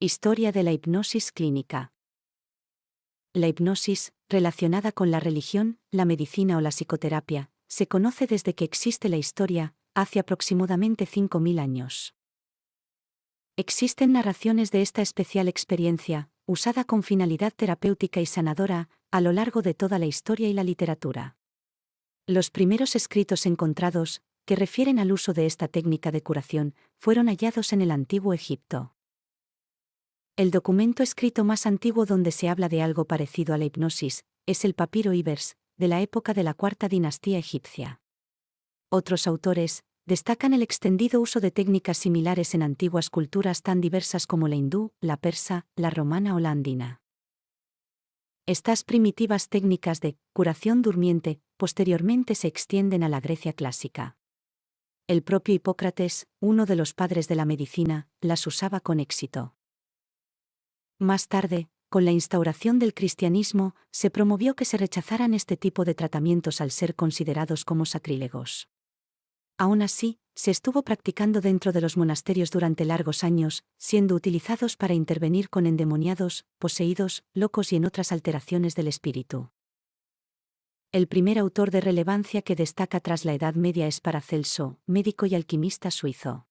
Historia de la hipnosis clínica. La hipnosis, relacionada con la religión, la medicina o la psicoterapia, se conoce desde que existe la historia, hace aproximadamente 5.000 años. Existen narraciones de esta especial experiencia, usada con finalidad terapéutica y sanadora, a lo largo de toda la historia y la literatura. Los primeros escritos encontrados, que refieren al uso de esta técnica de curación, fueron hallados en el Antiguo Egipto. El documento escrito más antiguo donde se habla de algo parecido a la hipnosis es el Papiro Ibers, de la época de la cuarta dinastía egipcia. Otros autores destacan el extendido uso de técnicas similares en antiguas culturas tan diversas como la hindú, la persa, la romana o la andina. Estas primitivas técnicas de curación durmiente posteriormente se extienden a la Grecia clásica. El propio Hipócrates, uno de los padres de la medicina, las usaba con éxito. Más tarde, con la instauración del cristianismo, se promovió que se rechazaran este tipo de tratamientos al ser considerados como sacrílegos. Aún así, se estuvo practicando dentro de los monasterios durante largos años, siendo utilizados para intervenir con endemoniados, poseídos, locos y en otras alteraciones del espíritu. El primer autor de relevancia que destaca tras la Edad Media es Paracelso, médico y alquimista suizo.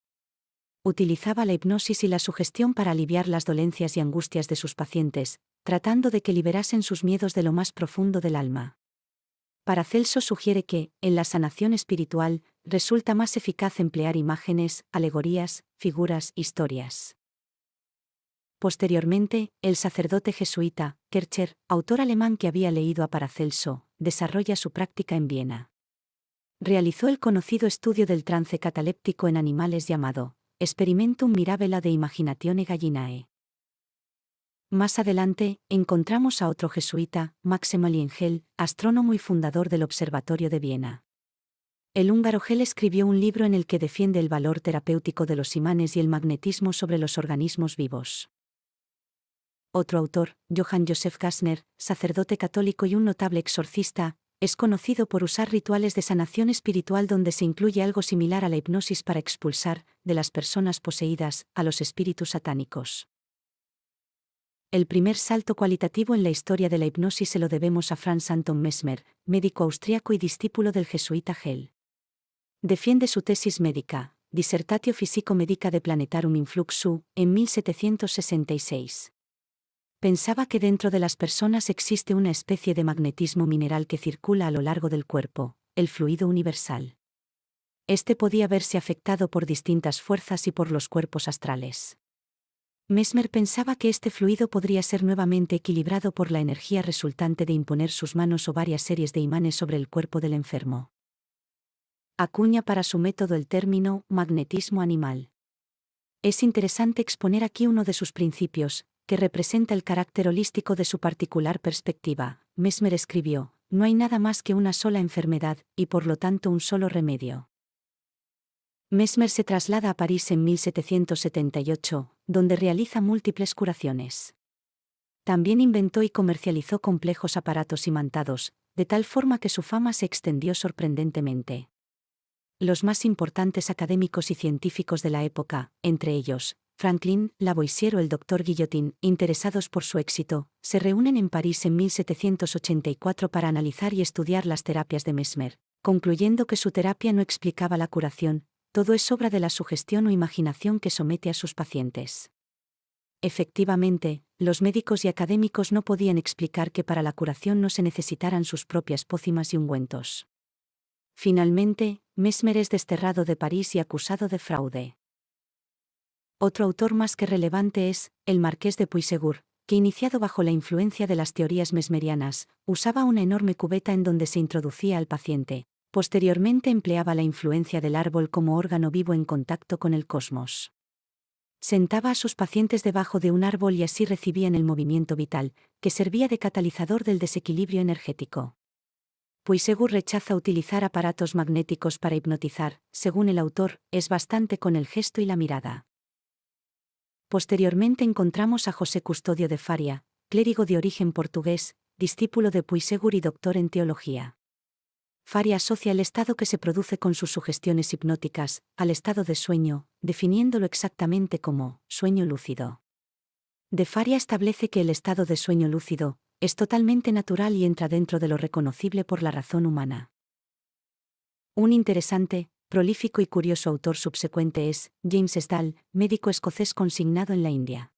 Utilizaba la hipnosis y la sugestión para aliviar las dolencias y angustias de sus pacientes, tratando de que liberasen sus miedos de lo más profundo del alma. Paracelso sugiere que, en la sanación espiritual, resulta más eficaz emplear imágenes, alegorías, figuras, historias. Posteriormente, el sacerdote jesuita, Kircher, autor alemán que había leído a Paracelso, desarrolla su práctica en Viena. Realizó el conocido estudio del trance cataléptico en animales llamado Experimentum mirabile de Imaginatione Gallinae. Más adelante, encontramos a otro jesuita, Maximilian Hell, astrónomo y fundador del Observatorio de Viena. El húngaro Hell escribió un libro en el que defiende el valor terapéutico de los imanes y el magnetismo sobre los organismos vivos. Otro autor, Johann Joseph Gassner, sacerdote católico y un notable exorcista, es conocido por usar rituales de sanación espiritual donde se incluye algo similar a la hipnosis para expulsar, de las personas poseídas, a los espíritus satánicos. El primer salto cualitativo en la historia de la hipnosis se lo debemos a Franz Anton Mesmer, médico austriaco y discípulo del jesuita Hell. Defiende su tesis médica, Dissertatio Physico-Medica de Planetarum Influxu, en 1766. Pensaba que dentro de las personas existe una especie de magnetismo mineral que circula a lo largo del cuerpo, el fluido universal. Este podía verse afectado por distintas fuerzas y por los cuerpos astrales. Mesmer pensaba que este fluido podría ser nuevamente equilibrado por la energía resultante de imponer sus manos o varias series de imanes sobre el cuerpo del enfermo. Acuña para su método el término magnetismo animal. Es interesante exponer aquí uno de sus principios, que representa el carácter holístico de su particular perspectiva. Mesmer escribió: no hay nada más que una sola enfermedad, y por lo tanto un solo remedio. Mesmer se traslada a París en 1778, donde realiza múltiples curaciones. También inventó y comercializó complejos aparatos imantados, de tal forma que su fama se extendió sorprendentemente. Los más importantes académicos y científicos de la época, entre ellos Franklin, Lavoisier o el Dr. Guillotin, interesados por su éxito, se reúnen en París en 1784 para analizar y estudiar las terapias de Mesmer, concluyendo que su terapia no explicaba la curación, todo es obra de la sugestión o imaginación que somete a sus pacientes. Efectivamente, los médicos y académicos no podían explicar que para la curación no se necesitaran sus propias pócimas y ungüentos. Finalmente, Mesmer es desterrado de París y acusado de fraude. Otro autor más que relevante es el Marqués de Puysegur, que iniciado bajo la influencia de las teorías mesmerianas, usaba una enorme cubeta en donde se introducía al paciente. Posteriormente empleaba la influencia del árbol como órgano vivo en contacto con el cosmos. Sentaba a sus pacientes debajo de un árbol y así recibían el movimiento vital, que servía de catalizador del desequilibrio energético. Puysegur rechaza utilizar aparatos magnéticos para hipnotizar, según el autor, es bastante con el gesto y la mirada. Posteriormente encontramos a José Custodio de Faria, clérigo de origen portugués, discípulo de Puysegur y doctor en teología. Faria asocia el estado que se produce con sus sugestiones hipnóticas al estado de sueño, definiéndolo exactamente como sueño lúcido. De Faria establece que el estado de sueño lúcido es totalmente natural y entra dentro de lo reconocible por la razón humana. Un interesante, prolífico y curioso autor subsecuente es James Sdal, médico escocés consignado en la India.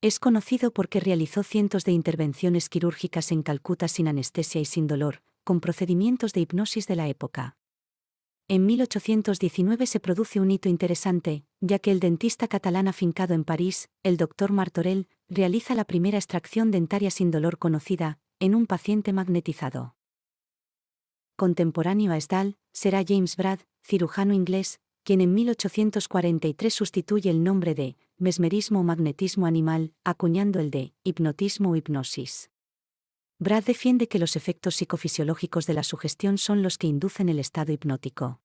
Es conocido porque realizó cientos de intervenciones quirúrgicas en Calcuta sin anestesia y sin dolor, con procedimientos de hipnosis de la época. En 1819 se produce un hito interesante, ya que el dentista catalán afincado en París, el Dr. Martorell, realiza la primera extracción dentaria sin dolor conocida, en un paciente magnetizado. Contemporáneo a Sdal, será James Bradd, cirujano inglés, quien en 1843 sustituye el nombre de mesmerismo o magnetismo animal, acuñando el de hipnotismo o hipnosis. Bradd defiende que los efectos psicofisiológicos de la sugestión son los que inducen el estado hipnótico.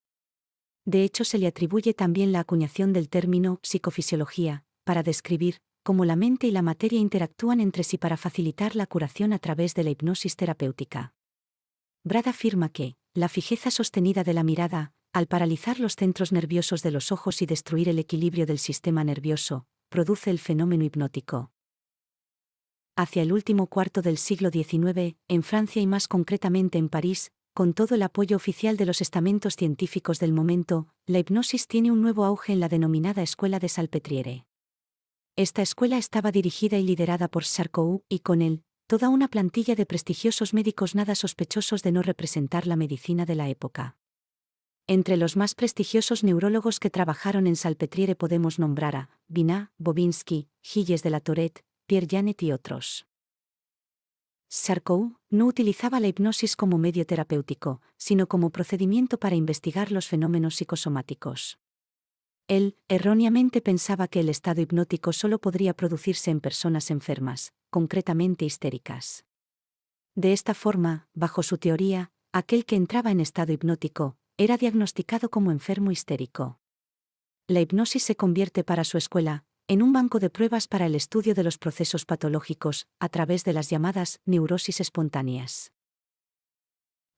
De hecho, se le atribuye también la acuñación del término psicofisiología, para describir cómo la mente y la materia interactúan entre sí para facilitar la curación a través de la hipnosis terapéutica. Bradd afirma que la fijeza sostenida de la mirada, al paralizar los centros nerviosos de los ojos y destruir el equilibrio del sistema nervioso, produce el fenómeno hipnótico. Hacia el último cuarto del siglo XIX, en Francia y más concretamente en París, con todo el apoyo oficial de los estamentos científicos del momento, la hipnosis tiene un nuevo auge en la denominada Escuela de Salpêtrière. Esta escuela estaba dirigida y liderada por Charcot y con él, toda una plantilla de prestigiosos médicos nada sospechosos de no representar la medicina de la época. Entre los más prestigiosos neurólogos que trabajaron en Salpêtrière podemos nombrar a Binat, Bobinski, Gilles de la Tourette, Pierre Janet y otros. Charcot no utilizaba la hipnosis como medio terapéutico, sino como procedimiento para investigar los fenómenos psicosomáticos. Él, erróneamente pensaba que el estado hipnótico solo podría producirse en personas enfermas, concretamente histéricas. De esta forma, bajo su teoría, aquel que entraba en estado hipnótico era diagnosticado como enfermo histérico. La hipnosis se convierte para su escuela en un banco de pruebas para el estudio de los procesos patológicos, a través de las llamadas neurosis espontáneas.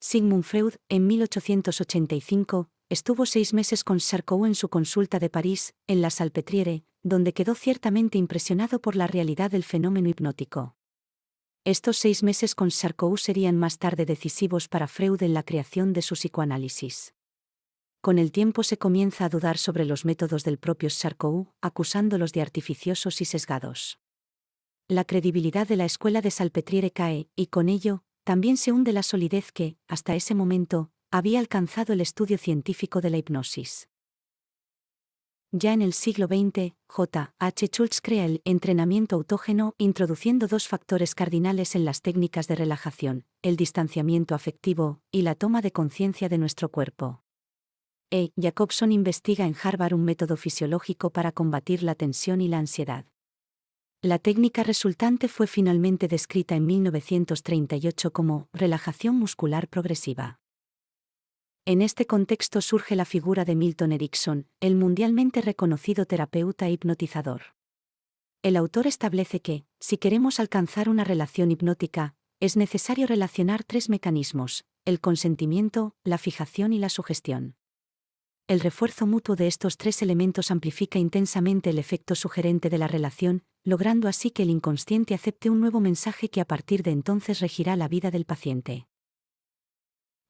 Sigmund Freud, en 1885, estuvo 6 meses con Charcot en su consulta de París, en la Salpêtrière, donde quedó ciertamente impresionado por la realidad del fenómeno hipnótico. Estos 6 meses con Charcot serían más tarde decisivos para Freud en la creación de su psicoanálisis. Con el tiempo se comienza a dudar sobre los métodos del propio Charcot, acusándolos de artificiosos y sesgados. La credibilidad de la escuela de Salpêtrière cae, y con ello, también se hunde la solidez que, hasta ese momento, había alcanzado el estudio científico de la hipnosis. Ya en el siglo XX, J. H. Schultz crea el entrenamiento autógeno, introduciendo 2 factores cardinales en las técnicas de relajación: el distanciamiento afectivo y la toma de conciencia de nuestro cuerpo. E. Jacobson investiga en Harvard un método fisiológico para combatir la tensión y la ansiedad. La técnica resultante fue finalmente descrita en 1938 como relajación muscular progresiva. En este contexto surge la figura de Milton Erickson, el mundialmente reconocido terapeuta e hipnotizador. El autor establece que, si queremos alcanzar una relación hipnótica, es necesario relacionar 3 mecanismos: el consentimiento, la fijación y la sugestión. El refuerzo mutuo de estos 3 elementos amplifica intensamente el efecto sugerente de la relación, logrando así que el inconsciente acepte un nuevo mensaje que a partir de entonces regirá la vida del paciente.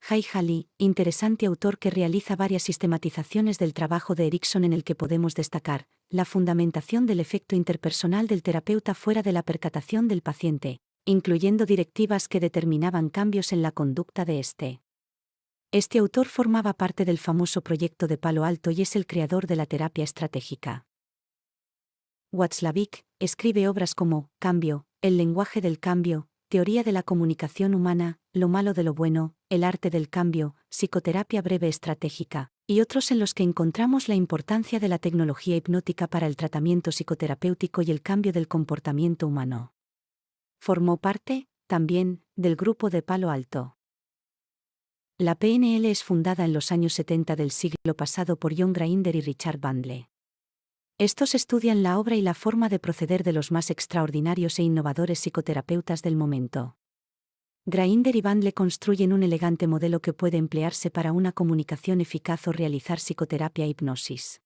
Jay Haley, interesante autor que realiza varias sistematizaciones del trabajo de Erickson, en el que podemos destacar la fundamentación del efecto interpersonal del terapeuta fuera de la percatación del paciente, incluyendo directivas que determinaban cambios en la conducta de éste. Este autor formaba parte del famoso proyecto de Palo Alto y es el creador de la terapia estratégica. Watzlawick escribe obras como Cambio, el lenguaje del cambio, Teoría de la comunicación humana, Lo malo de lo bueno, El arte del cambio, Psicoterapia breve estratégica, y otros en los que encontramos la importancia de la tecnología hipnótica para el tratamiento psicoterapéutico y el cambio del comportamiento humano. Formó parte, también, del grupo de Palo Alto. La PNL es fundada en los años 70 del siglo pasado por John Grinder y Richard Bandle. Estos estudian la obra y la forma de proceder de los más extraordinarios e innovadores psicoterapeutas del momento. Grinder y Bandle construyen un elegante modelo que puede emplearse para una comunicación eficaz o realizar psicoterapia e hipnosis.